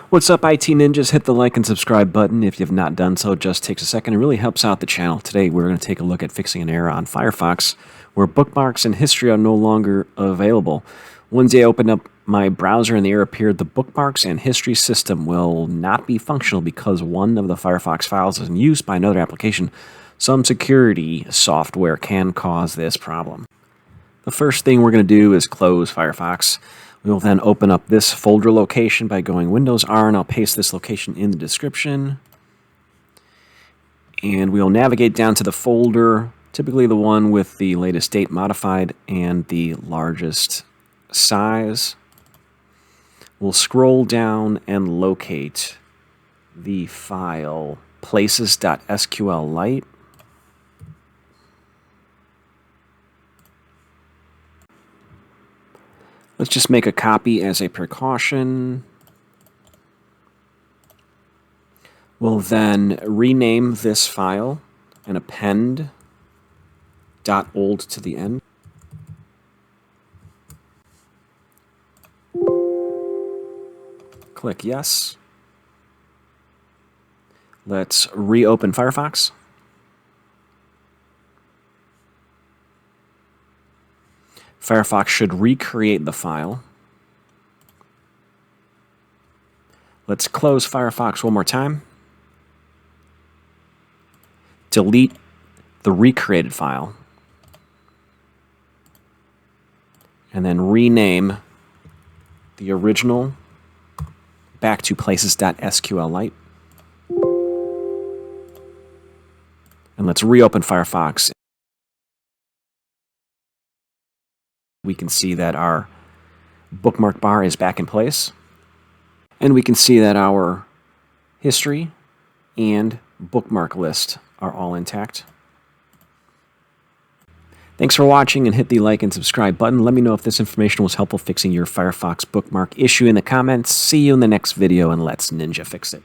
What's up, IT Ninjas? Hit the like and subscribe button if you've not done so. It just takes a second. It really helps out the channel. Today we're going to take a look at fixing an error on Firefox where bookmarks and history are no longer available. One day I opened up my browser and the error appeared: the bookmarks and history system will not be functional because one of the Firefox files is in use by another application. Some security software can cause this problem. The first thing we're going to do is close Firefox. We will then open up this folder location by going Windows R, and I'll paste this location in the description. And we'll navigate down to the folder, typically the one with the latest date modified and the largest size. We'll scroll down and locate the file places.sqlite. Let's just make a copy as a precaution. We'll then rename this file and append .old to the end. Click yes. Let's reopen Firefox. Firefox should recreate the file. Let's close Firefox one more time. Delete the recreated file. And then rename the original back to places.sqlite. And let's reopen Firefox. We can see that our bookmark bar is back in place. And we can see that our history and bookmark list are all intact. Thanks for watching, and hit the like and subscribe button. Let me know if this information was helpful fixing your Firefox bookmark issue in the comments. See you in the next video, and let's ninja fix it.